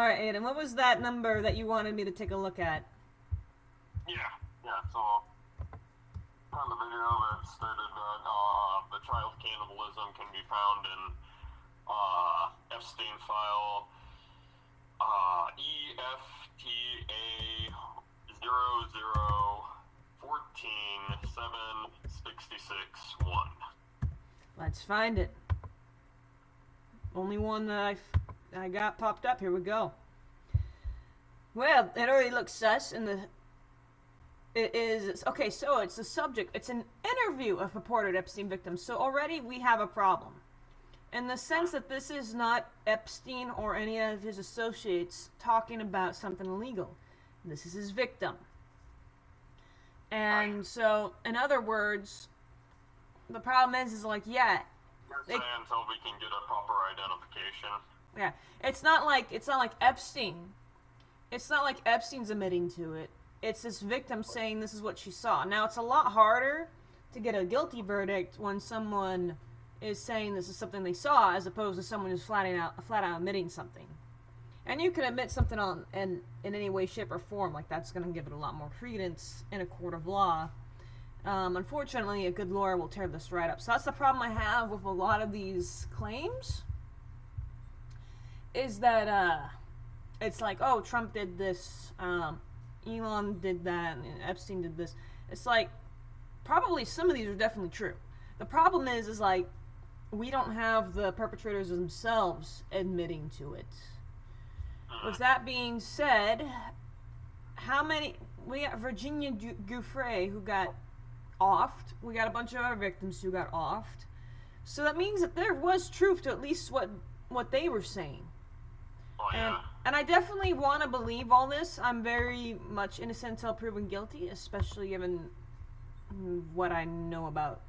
Alright, Ayden, what was that number that you wanted me to take a look at? Yeah, so found the video that stated that the child cannibalism can be found in Epstein file EFTA 0014766 1. Let's find it. Only one that I got popped up. Here we go. Well, it already looks sus, and it is okay. So it's the subject. It's an interview of purported Epstein victims. So already we have a problem, in the sense that this is not Epstein or any of his associates talking about something illegal. This is his victim, and so in other words, the problem is like Until we can get a proper identification. Yeah, it's not like Epstein. It's not like Epstein's admitting to it. It's this victim saying this is what she saw. Now, it's a lot harder to get a guilty verdict when someone is saying this is something they saw, as opposed to someone who's flat out admitting something. And you can admit something in any way, shape, or form. Like, that's going to give it a lot more credence in a court of law. Unfortunately, a good lawyer will tear this right up. So that's the problem I have with a lot of these claims. Is that it's like, oh, Trump did this, Elon did that, and Epstein did this. It's like, probably some of these are definitely true. The problem is like, we don't have the perpetrators themselves admitting to it. With that being said, we got Virginia Giuffre, who got offed. We got a bunch of other victims who got offed. So that means that there was truth to at least what they were saying. Oh, yeah. And I definitely want to believe all this. I'm very much innocent until proven guilty, especially given what I know about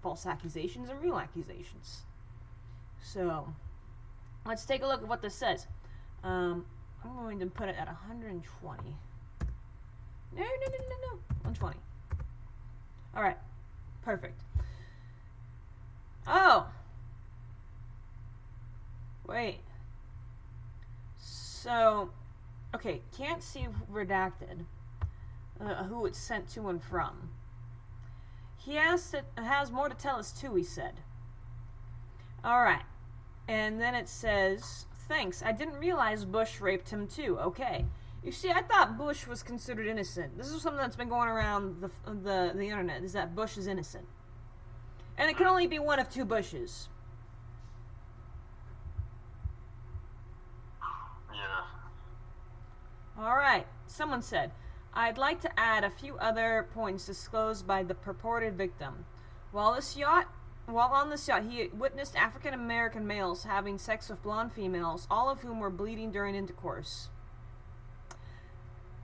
false accusations and real accusations. So, let's take a look at what this says. I'm going to put it at 120. No. 120. Alright. Perfect. Oh! Wait. So, okay, can't see redacted who it's sent to and from. He has more to tell us too, he said. Alright. And then it says, thanks, I didn't realize Bush raped him too. Okay. You see, I thought Bush was considered innocent. This is something that's been going around the internet, is that Bush is innocent. And it can only be one of two Bushes. Alright, someone said, I'd like to add a few other points disclosed by the purported victim. While on this yacht, he witnessed African American males having sex with blonde females, all of whom were bleeding during intercourse.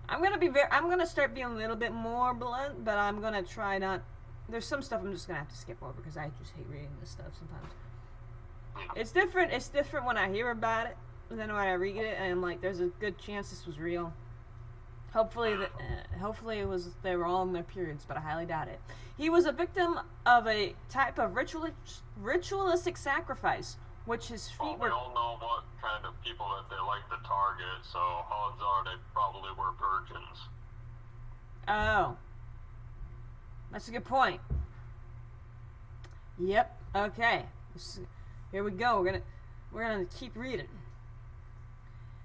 I'm gonna start being a little bit more blunt, but I'm gonna try not. There's some stuff I'm just gonna have to skip over because I just hate reading this stuff sometimes. It's different when I hear about it than when I read it, and I'm like, there's a good chance this was real. Hopefully they were all in their periods, but I highly doubt it. He was a victim of a type of ritualistic sacrifice, which his feet were. We all know what kind of people that they like to target, so odds are they probably were virgins. Oh, that's a good point. Yep. Okay. Here we go. We're gonna keep reading.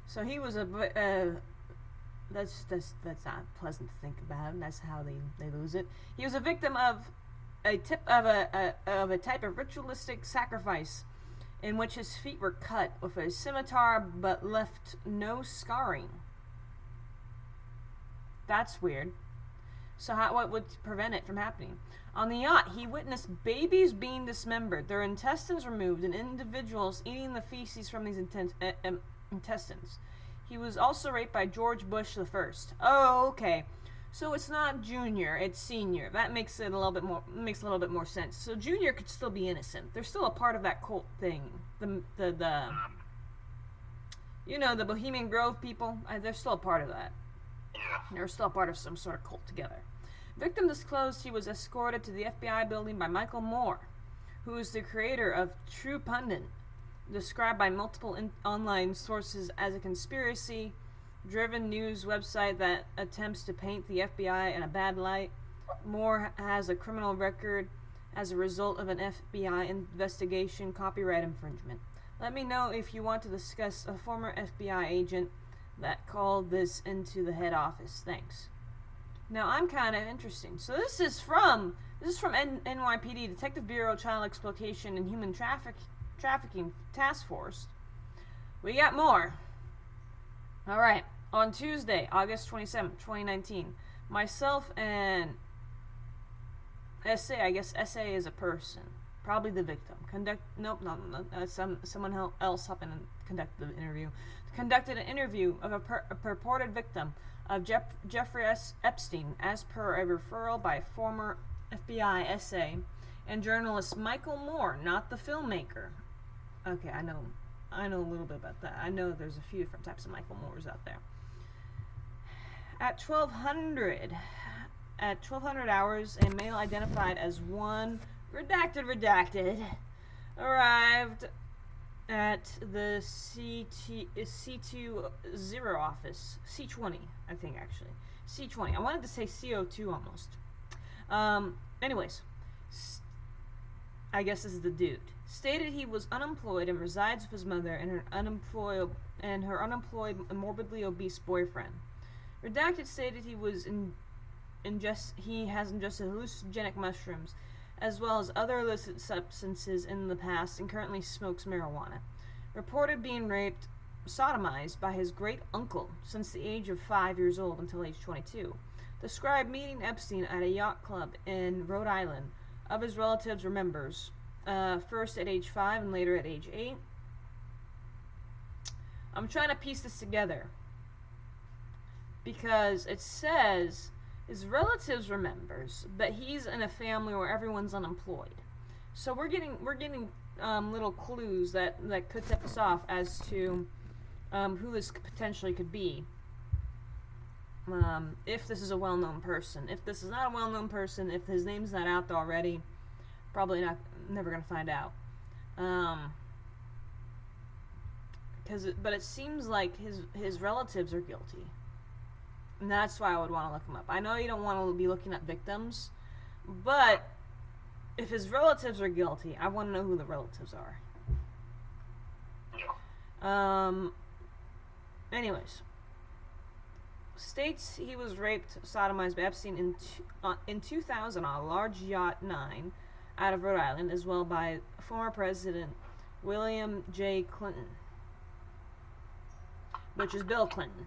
So he was that's not pleasant to think about, and that's how they lose it. He was a victim of a type of ritualistic sacrifice in which his feet were cut with a scimitar but left no scarring. That's weird. So what would prevent it from happening? On the yacht, he witnessed babies being dismembered, their intestines removed, and individuals eating the feces from these intestines. He was also raped by George Bush the First. Oh, okay. So it's not Junior, it's Senior. That makes it a little bit more sense. So Junior could still be innocent. They're still a part of that cult thing. The Bohemian Grove people. They're still a part of that. Yeah. They're still a part of some sort of cult together. Victim disclosed he was escorted to the FBI building by Michael Moore, who is the creator of True Pundit. described by multiple online sources as a conspiracy-driven news website that attempts to paint the FBI in a bad light. Moore has a criminal record as a result of an FBI investigation, copyright infringement. Let me know if you want to discuss a former FBI agent that called this into the head office. Thanks. Now I'm kind of interesting. So this is from NYPD Detective Bureau Child Exploitation and Human Trafficking Task Force. We got more. All right. On Tuesday, August 27th, 2019, myself and SA, I guess SA is a person, probably the victim. Someone else helping conduct the interview. Conducted an interview of a purported victim of Jeffrey Epstein, as per a referral by former FBI SA and journalist Michael Moore, not the filmmaker. Okay, I know a little bit about that. I know there's a few different types of Michael Moores out there. At 1200 hours, a male identified as one redacted arrived at the C20 office. C20, I think, actually. C20. I wanted to say CO2 almost. Anyways, I guess this is the dude. Stated he was unemployed and resides with his mother and her unemployed and morbidly obese boyfriend. Redacted stated he was he has ingested hallucinogenic mushrooms as well as other illicit substances in the past and currently smokes marijuana. Reported being raped, sodomized by his great uncle since the age of 5 years old until age 22. Described meeting Epstein at a yacht club in Rhode Island. Of his relatives or members, first at age 5 and later at age 8. I'm trying to piece this together because it says his relatives were members, but he's in a family where everyone's unemployed. So we're getting little clues that could tip us off as to who this potentially could be. If this is a well-known person. If this is not a well-known person, if his name's not out there already, probably never gonna find out. But it seems like his relatives are guilty. And that's why I would want to look him up. I know you don't want to be looking at victims, but if his relatives are guilty, I want to know who the relatives are. Anyways. States he was raped, sodomized by Epstein in 2000 on a large yacht 9 out of Rhode Island, as well by former President William J. Clinton, which is Bill Clinton.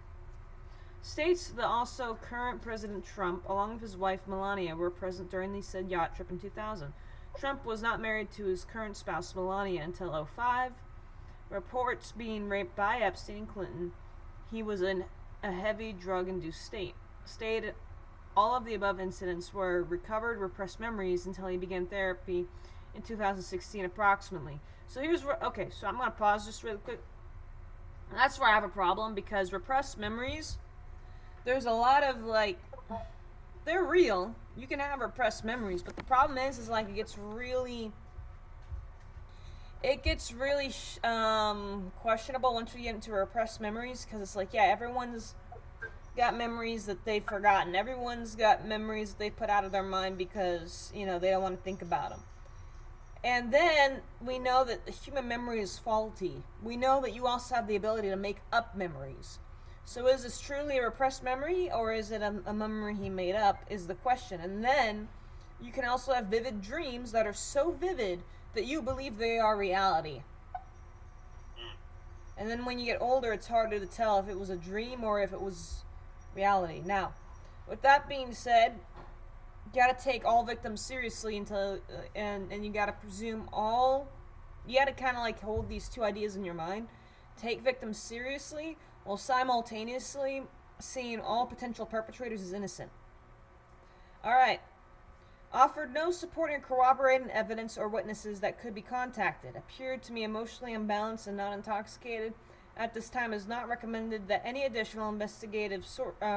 States that also current President Trump, along with his wife Melania, were present during the said yacht trip in 2000. Trump was not married to his current spouse Melania until 2005. Reports being raped by Epstein and Clinton. He was in a heavy drug-induced state. Stated all of the above incidents were recovered repressed memories until he began therapy in 2016 approximately. So here's where, okay, so I'm going to pause just really quick. That's where I have a problem, because repressed memories, there's a lot of, like, they're real. You can have repressed memories, but the problem is like, it gets really questionable once we get into repressed memories, because it's like, yeah, everyone's got memories that they've forgotten. Everyone's got memories that they put out of their mind because, they don't want to think about them. And then we know that the human memory is faulty. We know that you also have the ability to make up memories. So is this truly a repressed memory, or is it a memory he made up, is the question. And then you can also have vivid dreams that are so vivid that you believe they are reality. And then when you get older, it's harder to tell if it was a dream or if it was reality. Now, with that being said, you gotta take all victims seriously until, and you gotta presume you gotta kind of like hold these two ideas in your mind. Take victims seriously while simultaneously seeing all potential perpetrators as innocent. Alright. Offered no supporting or corroborating evidence or witnesses that could be contacted. Appeared to be emotionally imbalanced and not intoxicated. At this time, is not recommended that any additional investigative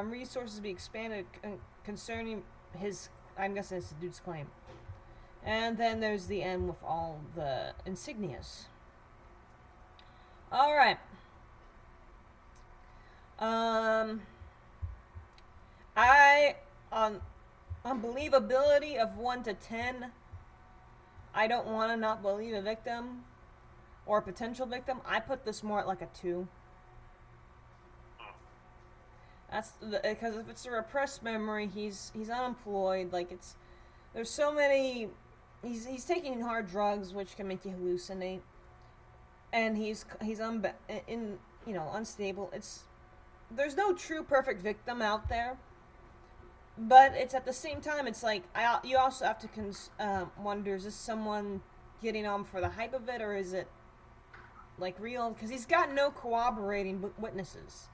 resources be expanded concerning his, I'm guessing it's the dude's claim. And then there's the end with all the insignias. All right. Um, I on believability of 1 to 10. I don't want to not believe a victim or a potential victim. I put this more at like a 2. That's because if it's a repressed memory, he's unemployed. Like there's so many. He's taking hard drugs, which can make you hallucinate, and he's unstable. There's no true perfect victim out there, but it's at the same time it's like you also have to wonder, is this someone getting on for the hype of it, or is it like real? Because he's got no corroborating witnesses.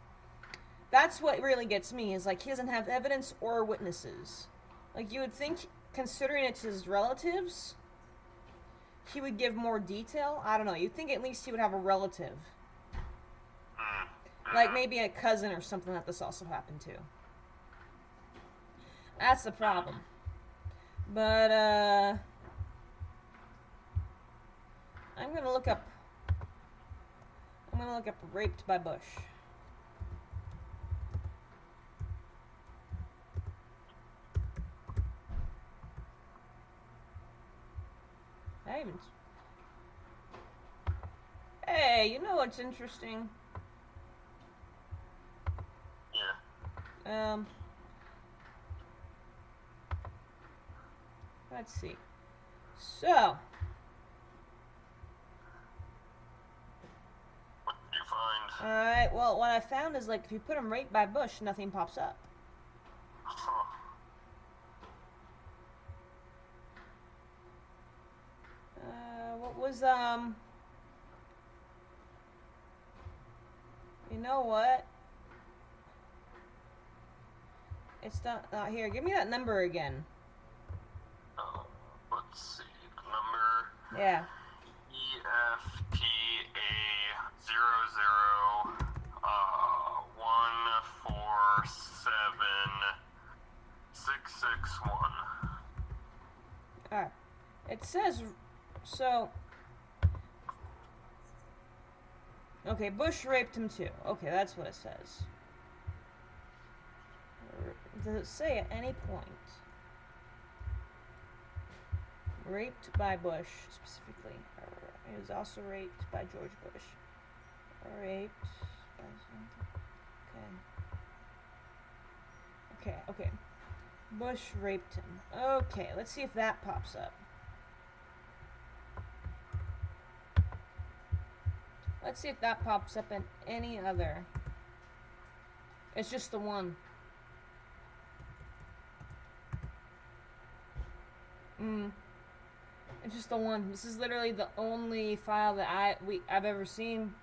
That's what really gets me, is like he doesn't have evidence or witnesses. Like you would think, considering it's his relatives, he would give more detail. I don't know. You'd think at least he would have a relative. Like maybe a cousin or something that this also happened to. That's the problem. But, I'm gonna look up raped by Bush. Hey, you know what's interesting? Yeah. Let's see. So, What did you find? alright, well, what I found is, like, if you put him raped by Bush, nothing pops up. Huh. What was, you know what? It's not here. Give me that number again. Let's see. The number Yeah. EFTA 00147661. Alright. It says, so, okay, Bush raped him too. Okay, that's what it says. Does it say at any point? Raped by Bush, specifically. He was also raped by George Bush. Raped by something. Okay. Bush raped him. Okay, let's see if that pops up. Let's see if that pops up in any other. It's just the one. It's just the one. This is literally the only file that I've ever seen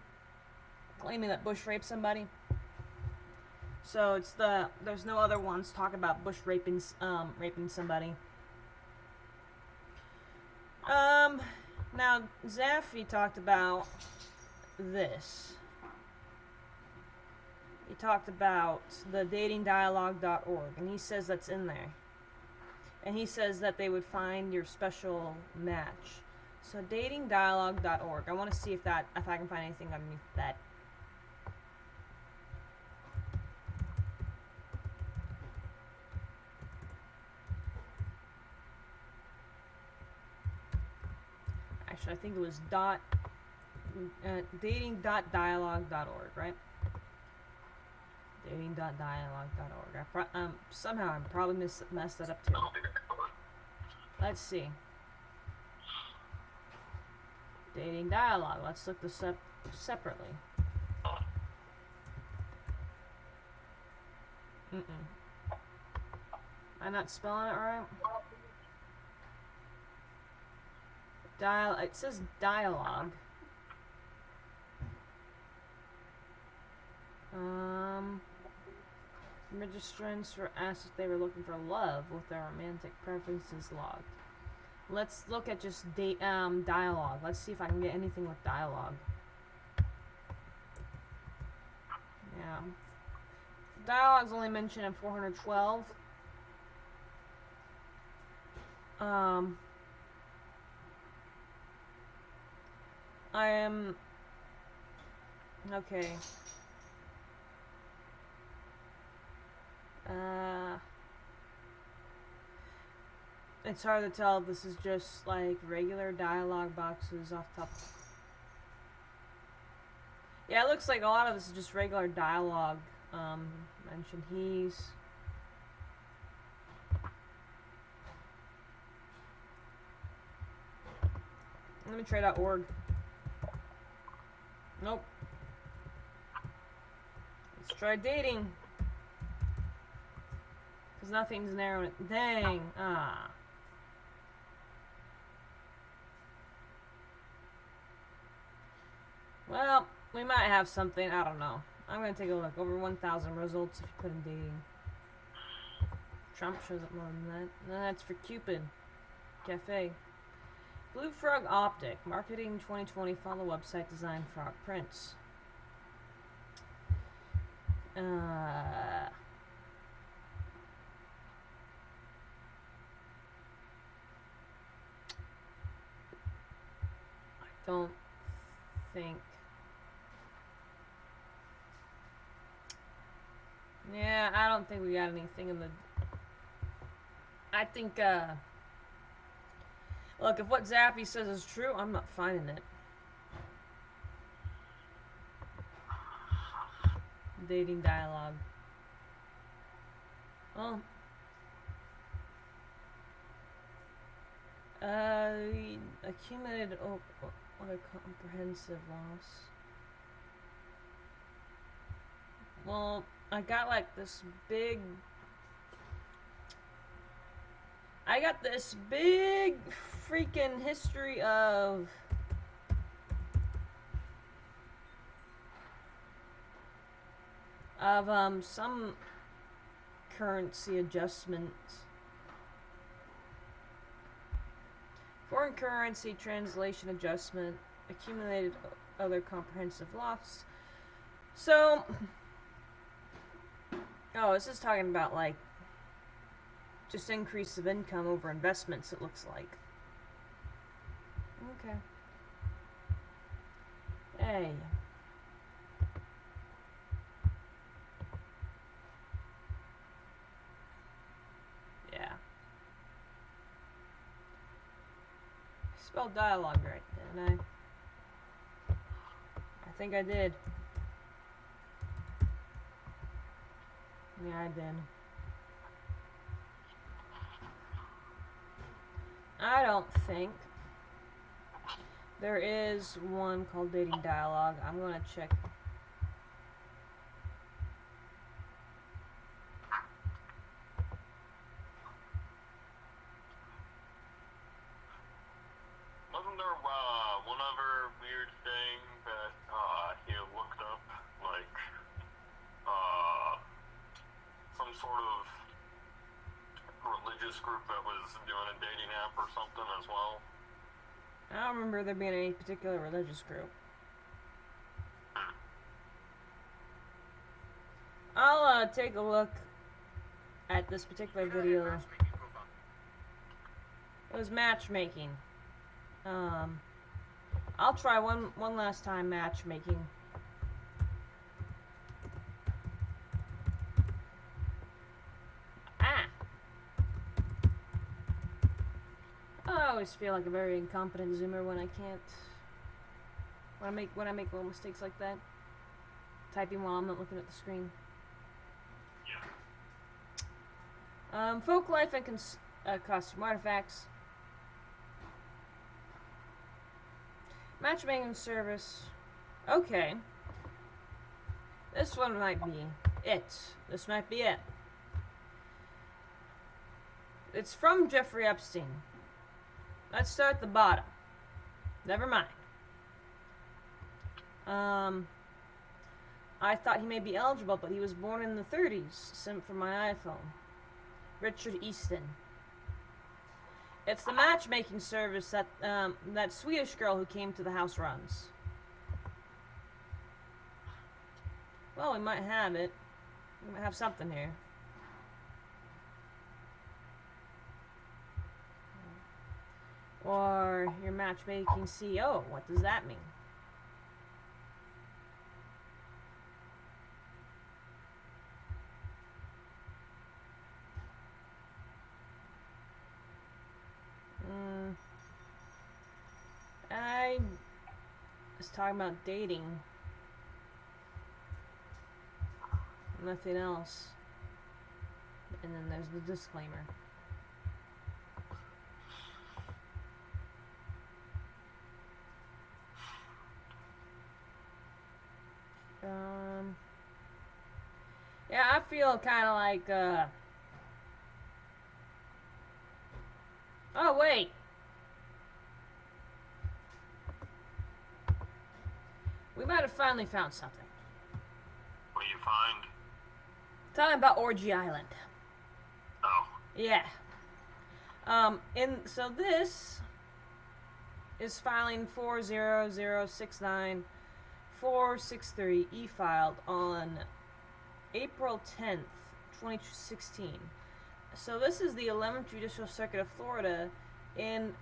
claiming that Bush raped somebody. So there's no other ones talking about Bush raping somebody. Now Zaffi talked about this. He talked about the datingdialogue.org, and he says that's in there. And he says that they would find your special match. So datingdialogue.org. I want to see if I can find anything underneath that. Actually, I think it was dating.dialogue.org, right? Dating.dialogue.org. Somehow I probably messed that up too. Let's see. Dating dialogue. Let's look this up separately. I'm not spelling it right. It says dialogue. Registrants were asked if they were looking for love with their romantic preferences logged. Let's look at just dialogue. Let's see if I can get anything with dialogue. Yeah. Dialogue's only mentioned in 412. Okay. It's hard to tell if this is just like regular dialogue boxes off top. Yeah, it looks like a lot of this is just regular dialogue. Mention he's. Let me try .org. Nope. Let's try dating. Because nothing's narrowing it. Dang. Ah. Well, we might have something. I don't know. I'm going to take a look. Over 1,000 results if you put in dating. Trump shows up more than that. No, that's for Cupid. Café. Blue Frog Optic. Marketing 2020. Follow website design frog prints. I don't think. Yeah, I don't think we got anything in the. I think, look, if what Zaffy says is true, I'm not finding it. Dating dialogue. Oh. Accumulated other comprehensive loss. Well, I got like this big. I got this big freaking history of some currency adjustments. Foreign currency translation adjustment, accumulated other comprehensive loss. So, oh, this is talking about like just increase of income over investments, it looks like. Okay. Hey. Yeah. Spelled dialogue right, didn't I? I think I did. Yeah, I did. I don't think. There is one called Dating Dialogue. I'm gonna check. Wasn't there one other weird thing that he had looked up, like some sort of religious group that was doing a dating app or something as well? I don't remember there being any particular religious group. I'll take a look at this particular video. It was matchmaking. I'll try one last time matchmaking. I always feel like a very incompetent zoomer when I can't. When I make little mistakes like that. Typing while I'm not looking at the screen. Yeah. Folk life and costume artifacts. Matchmaking service. Okay. This one might be it. This might be it. It's from Jeffrey Epstein. Let's start at the bottom. Never mind. I thought he may be eligible, but he was born in the 30s. Sent from my iPhone. Richard Easton. It's the matchmaking service that that Swedish girl who came to the house runs. Well, we might have it. We might have something here. Or your matchmaking CEO. What does that mean? just talking about dating. Nothing else. And then there's the disclaimer. Yeah, I feel kind of like, oh, wait. We might have finally found something. What do you find? Talking about Orgy Island. Oh. Yeah. So this is filing 40069-463 e-filed on April 10th, 2016. So this is the 11th Judicial Circuit of Florida and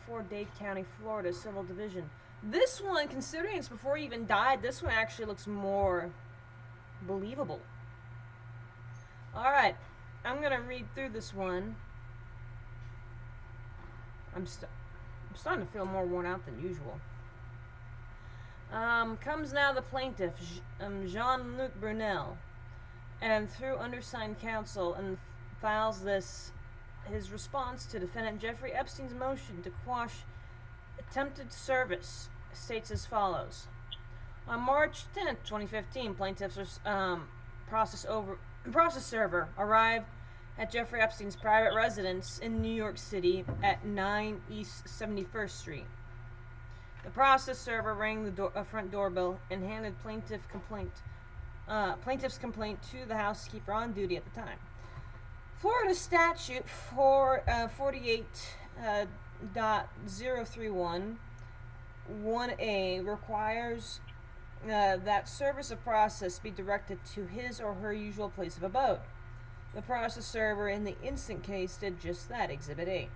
for Dade County, Florida Civil Division. This one, considering it's before he even died, this one actually looks more believable. Alright, I'm gonna read through this one. I'm starting to feel more worn out than usual. Comes now the plaintiff, Jean-Luc Brunel, and through undersigned counsel, and files his response to defendant Jeffrey Epstein's motion to quash attempted service, states as follows. On March 10th, 2015, plaintiff's process server arrived at Jeffrey Epstein's private residence in New York City at 9 East 71st Street. The process server rang the front doorbell and handed plaintiff's complaint to the housekeeper on duty at the time. Florida statute 48.031 1A requires that service of process be directed to his or her usual place of abode. The process server in the instant case did just that, Exhibit A.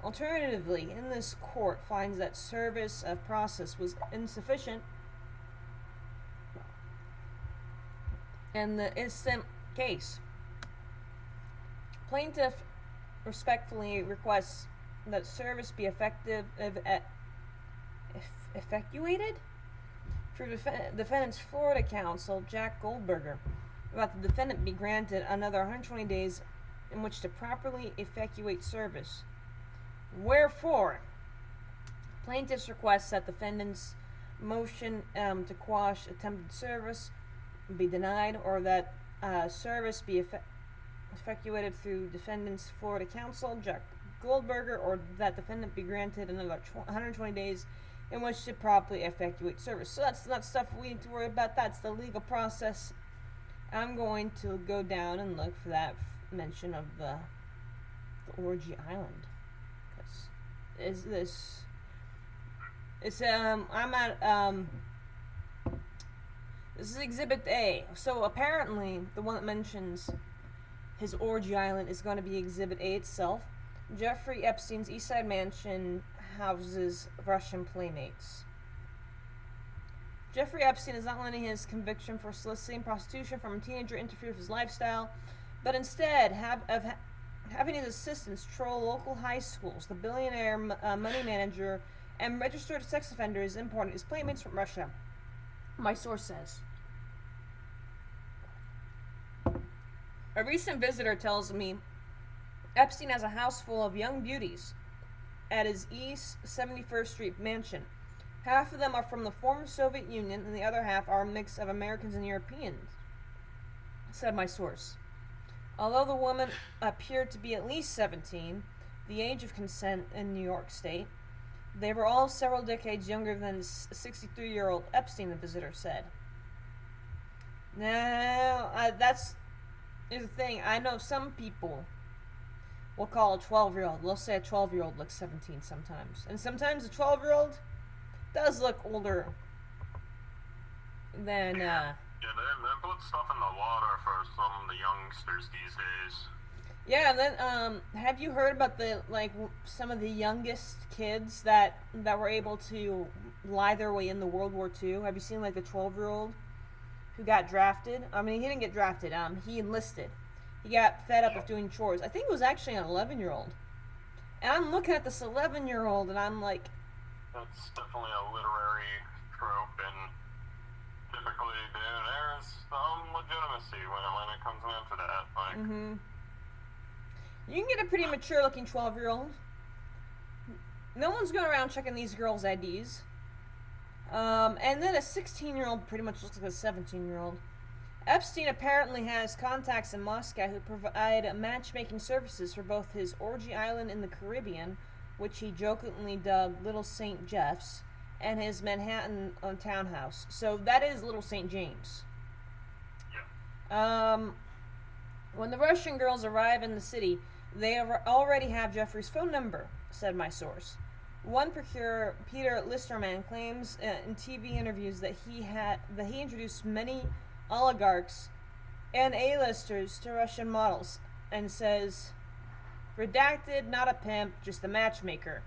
Alternatively, in this court finds that service of process was insufficient in the instant case. Plaintiff respectfully requests that service be effectuated through defendant's Florida counsel, Jack Goldberger, about the defendant be granted another 120 days in which to properly effectuate service. Wherefore, plaintiffs request that defendant's motion to quash attempted service be denied, or that service be effectuated through defendant's Florida counsel, Jack Goldberger, or that defendant be granted another 120 days in which to properly effectuate service. So that's not stuff we need to worry about. That's the legal process. I'm going to go down and look for that mention of the Orgy Island. This is Exhibit A. So apparently, the one that mentions his Orgy Island is going to be Exhibit A itself. Jeffrey Epstein's Eastside Mansion houses Russian playmates. Jeffrey Epstein is not letting his conviction for soliciting prostitution from a teenager interfere with his lifestyle, but instead having his assistants troll local high schools. The billionaire money manager and registered sex offender is importing his playmates from Russia, my source says. A recent visitor tells me Epstein has a house full of young beauties at his East 71st Street mansion. Half of them are from the former Soviet Union, and the other half are a mix of Americans and Europeans, said my source. Although the woman appeared to be at least 17, the age of consent in New York State, they were all several decades younger than 63-year-old Epstein, the visitor said. Now, here's the thing. I know some people will call a 12-year-old. They'll say a 12-year-old looks 17 sometimes. And sometimes a 12-year-old does look older than, Yeah, they put stuff in the water for some of the youngsters these days. Yeah, and then, have you heard about some of the youngest kids that were able to lie their way into World War II? Have you seen, the 12-year-old who got drafted? I mean, he didn't get drafted, he enlisted. He got fed up with doing chores. I think it was actually an 11-year-old. And I'm looking at this 11-year-old, and I'm like, It's definitely a literary trope, and typically there's some legitimacy when it comes down to that. Like, You can get a pretty mature-looking 12-year-old. No one's going around checking these girls' IDs. And then a 16-year-old pretty much looks like a 17-year-old. Epstein apparently has contacts in Moscow who provide matchmaking services for both his orgy island in the Caribbean, which he jokingly dubbed Little St. Jeff's, and his Manhattan townhouse. So that is Little St. James. yeah. When the Russian girls arrive in the city, they already have Jeffrey's phone number, said my source. One procurer, Peter Listerman, claims in TV interviews that he introduced many oligarchs and A-listers to Russian models, and says, redacted, not a pimp, just a matchmaker.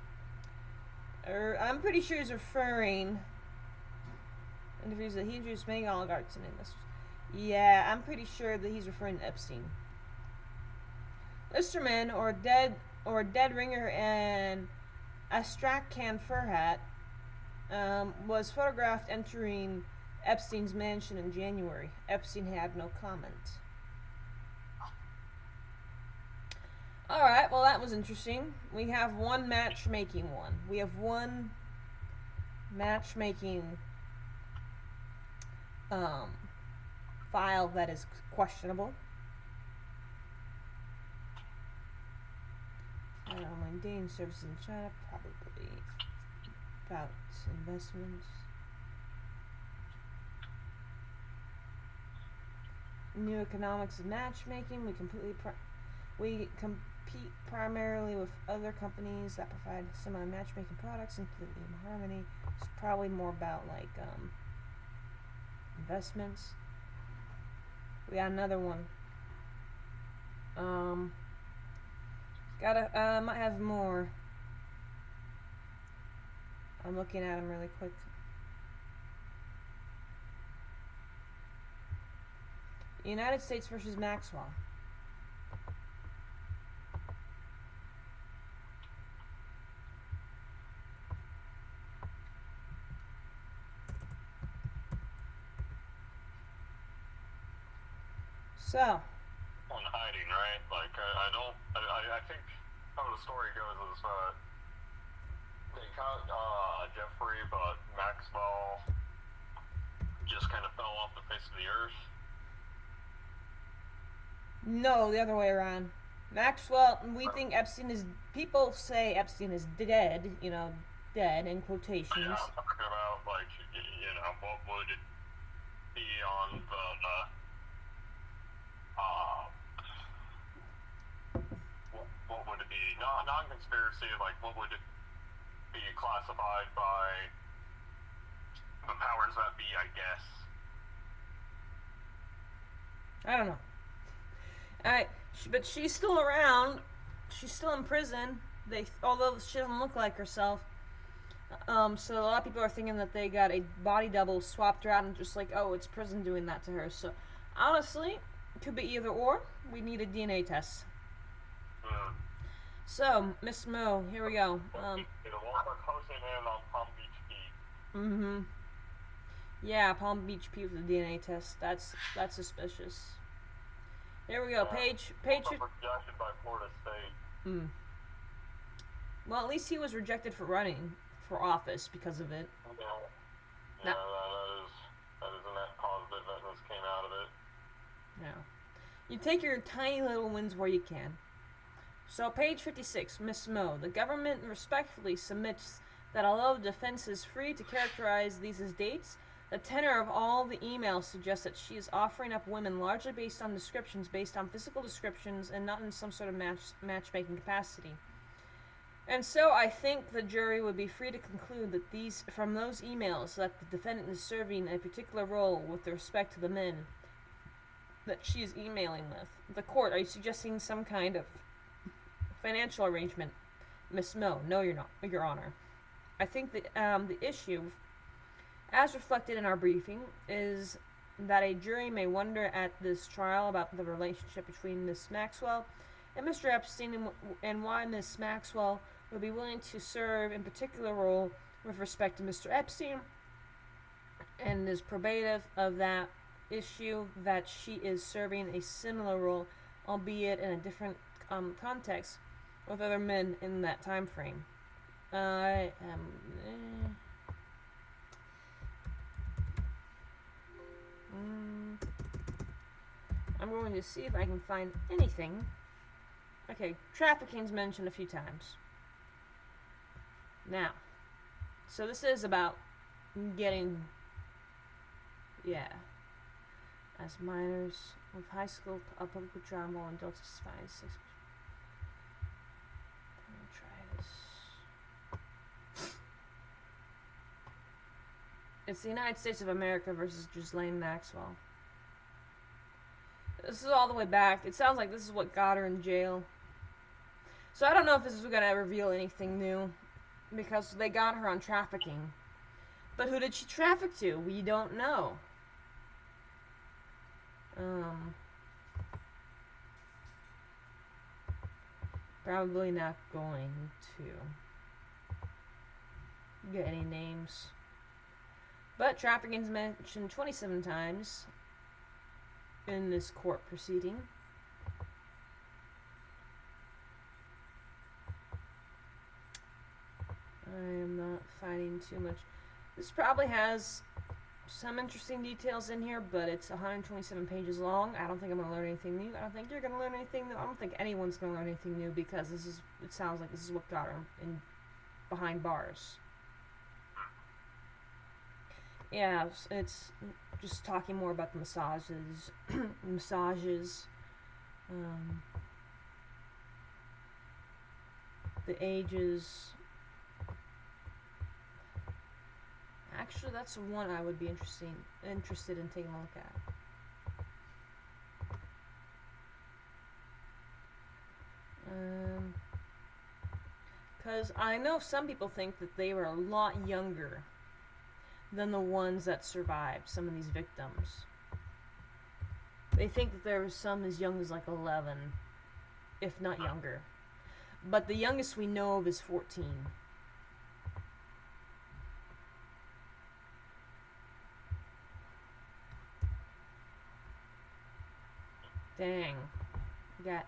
I'm pretty sure he's referring interviews that he introduced many oligarchs and A-listers. Yeah, I'm pretty sure that he's referring to Epstein. Listerman, or dead ringer and Astrakhan Furhat, was photographed entering Epstein's mansion in January. Epstein had no comment. Alright, well that was interesting. We have one matchmaking one. We have one matchmaking file that is questionable. Online dating services in China, probably about investments. New economics of matchmaking. We compete primarily with other companies that provide similar matchmaking products, including Harmony. It's probably more about like investments. We got another one. Might have more. I'm looking at them really quick. United States versus Maxwell. So. On hiding, right? Like, I think how the story goes is, they caught Jeffrey, but Maxwell just kind of fell off the face of the earth. No, the other way around. Maxwell, we think Epstein is, people say Epstein is dead, dead in quotations. Yeah, I'm talking about, like, what would it be on what would it be? Non-conspiracy, like, what would it be classified by the powers that be, I guess? I don't know. But she's still around. She's still in prison. Although she doesn't look like herself. So a lot of people are thinking that they got a body double, swapped her out, and just like, oh, it's prison doing that to her. So honestly, it could be either or. We need a DNA test. So, Miss Mo, here we go. Yeah, Palm Beach P with the DNA test. That's suspicious. Here we go. Page. Rejected by Florida State. Well, at least he was rejected for running for office because of it. Yeah, that is a net positive that came out of it. Yeah. You take your tiny little wins where you can. So, page 56, Miss Mo. The government respectfully submits that although the defense is free to characterize these as dates, the tenor of all the emails suggests that she is offering up women largely based on descriptions, based on physical descriptions, and not in some sort of matchmaking capacity. And so I think the jury would be free to conclude that from those emails that the defendant is serving a particular role with respect to the men that she is emailing with. The court, are you suggesting some kind of financial arrangement? Miss Mo, no, you're not, Your Honor. I think that the issue, as reflected in our briefing, is that a jury may wonder at this trial about the relationship between Miss Maxwell and Mr. Epstein, and why Miss Maxwell would be willing to serve in particular role with respect to Mr. Epstein and is probative of that issue that she is serving a similar role, albeit in a different context, with other men in that time frame. I am. I'm going to see if I can find anything. Okay, trafficking's mentioned a few times. Now, so this is about getting, as minors with high school public withdrawal while adults is fine. I'm gonna try this. It's the United States of America versus Ghislaine Maxwell. This is all the way back. It sounds like this is what got her in jail. So I don't know if this is going to reveal anything new, because they got her on trafficking. But who did she traffic to? We don't know. Probably not going to get any names. But trafficking's mentioned 27 times in this court proceeding. I am not finding too much. This probably has some interesting details in here, but it's 127 pages long. I don't think I'm going to learn anything new. I don't think you're going to learn anything new. I don't think anyone's going to learn anything new, because it sounds like this is what got her behind bars. Yeah, it's just talking more about the massages, the ages. Actually, that's one I would be interested in taking a look at. Because I know some people think that they were a lot younger than the ones that survived, some of these victims. They think that there was some as young as like 11, if not younger. But the youngest we know of is 14. Dang. Got...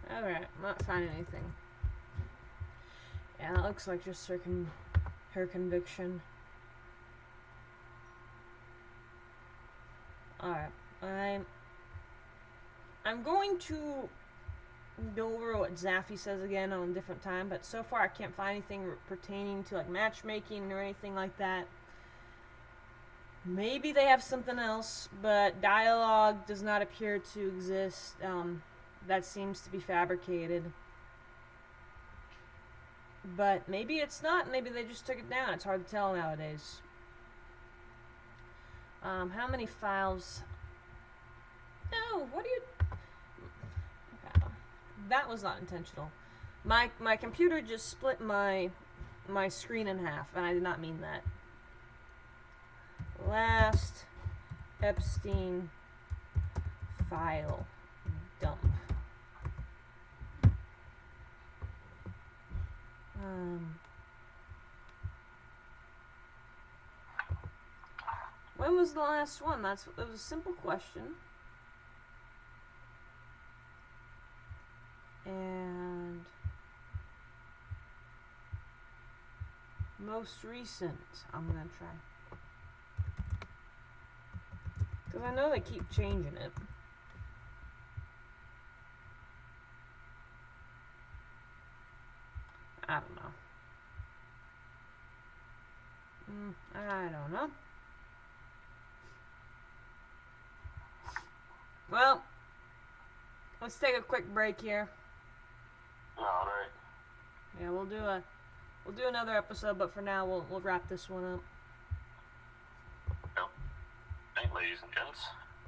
Alright, I'm not finding anything. Yeah, that looks like just her conviction. Alright, I'm going to go over what Zaffy says again on a different time, but so far I can't find anything pertaining to like matchmaking or anything like that. Maybe they have something else, but dialogue does not appear to exist. That seems to be fabricated. But maybe it's not, maybe they just took it down. It's hard to tell nowadays. How many files? No, what do you... That was not intentional. My computer just split my screen in half, and I did not mean that. Last Epstein file dump. When was the last one? That was a simple question. And most recent, I'm gonna try. Because I know they keep changing it. I don't know. I don't know. Well, let's take a quick break here. Alright. Yeah, we'll do another episode, but for now we'll wrap this one up. Yep. Hey, ladies and gents.